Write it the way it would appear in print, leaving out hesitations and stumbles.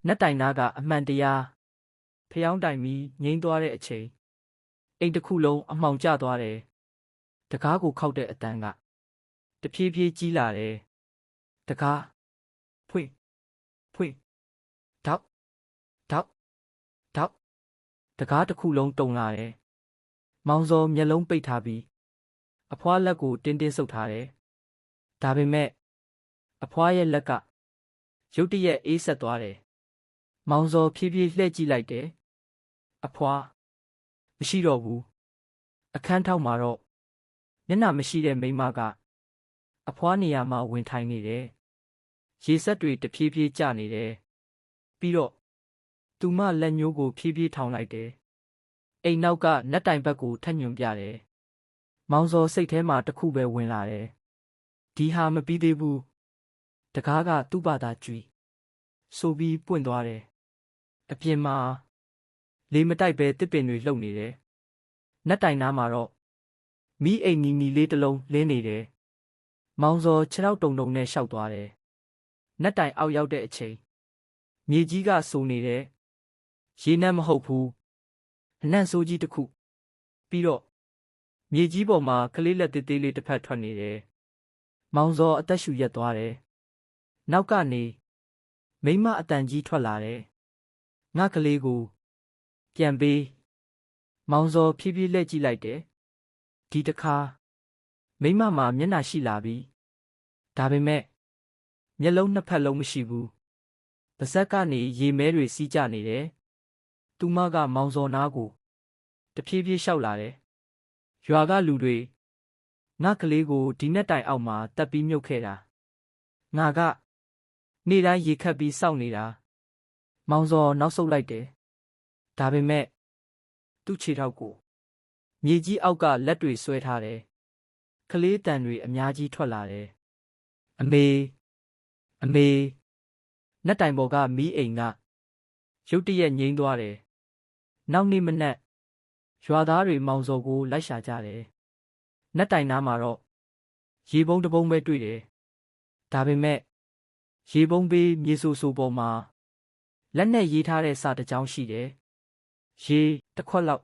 နတ်တိုင်နာကအမှန်တရားဖျောင်းတိုင်ပြီးငိမ့်သွားတဲ့အချိန်အိမ်တစ်ခုလုံးအမှောင်ကျသွားတယ်တကားကိုခောက်တဲ့အတန်ကတဖြည်းဖြည်းကြီးလာတယ်တကားဖွင့်တောက်တကားတစ်ခုလုံးတုံလာတယ်မောင်စောမျက်လုံးပိတ်ထားပြီးအဖွားလက်ကိုတင်းတင်းဆုပ်ထားတယ်ဒါပေမဲ့အဖွားရဲ့လက်ကရုတ်တရက်အေးဆက်သွားတယ်မောင်စောဖြည်းဖြည်းလှည့်ကြည့်လိုက်တယ်အဖွားမရှိတော့ဘူးအခန်းထောက်မှာတော့မျက်နှာမရှိတဲ့မိန်းမကအဖွားနေရာမှာဝင်ထိုင်နေတယ်ရေစက်တွေတဖြည်းဖြည်းကျနေတယ်ပြီးတော့သူမလက်ညှိုးကိုဖြည်းဖြည်းထောင်လိုက်တယ်အိမ်နောက်ကနတ်တိုင်ဘက်ကိုထက်ညွန်ပြတယ်မောင်စောစိတ်ထဲမှာတခုပဲဝင်လာတယ်ဒီဟာမပြီးသေးဘူးတကားကသူ့ဘာသာကြွီဆိုပြီးပွင့်သွားတယ်အပြင်မှာလေမတိုက်ပဲတစ်ပင်တွေလှုပ်နေတယ်နတ်တိုင်နားမှာတော့မီးအိမ်နီနီလေးတစ်လုံးလင်းနေတယ်မောင်စောခြေထောက်တုံတုံနဲ့ရှောက်သွားတယ်နတ်တိုင်အောက်ရောက်တဲ့အချိန်မြေကြီးကဆိုနေတယ်ရေနက်မဟုတ်ဘူးအနံ့ဆိုးကြီးတစ်ခုပြီးတော့မြေကြီးပေါ်မှာကလေးလက်သေးသေးလေးတစ်ဖက်ထွက်နေတယ်မောင်စောအသက်ရှူရက်သွားတယ်နောက်ကနေမိန်းမအတန်ကြီးထွက်လာတယ်ငါကလေးကိုပြန်ပေးမောင်စောဖြည်းဖြည်းလှည့်ကြည့်လိုက်တယ်ဒီတစ်ခါမိန်းမမှာမျက်နှာရှိလာပြီဒါပေမဲ့မျက်လုံးနှစ်ဖက်လုံးမရှိဘူးပါးစပ်ကနေရေမဲတွေစီးကျနေတယ်သူမကမောင်စောနားကိုတဖြည်းဖြည်းလျှောက်လာတယ်ရွာကလူတွေငါကလေးကိုဒီနက်တိုင်အောက်မှာတက်ပြီးမြုပ်ခဲ့တာငါကနေ့တိုင်းရေခတ်ပြီးစောင့်နေတာမောင်စောနောက်ဆုတ်လိုက်တယ်ဒါပေမဲ့သူ့ခြေထောက်ကိုမြေကြီးအောက်ကလက်တွေဆွဲထားတယ်ကလေးတန်တွေအများကြီးထွက်လာတယ်အမေနတ်တိုင်ပေါ်ကမီးအိမ်ကရုတ်တရက်ငြိမ်းသွားတယ်နောက်နေ့မနက်ရွာသားတွေမောင်စောကိုလိုက်ရှာကြတယ်နတ်တိုင်နားမှာတော့ရေပုံးတစ်ပုံးပဲတွေ့တယ်ဒါပေမဲ့ရေပုံးဘေးမြေဆူပေါ်မှာလက်နဲ့ရေးထားတဲ့စာတစ်ကြောင်းရှိတယ်ရေတစ်ခွက်လောက်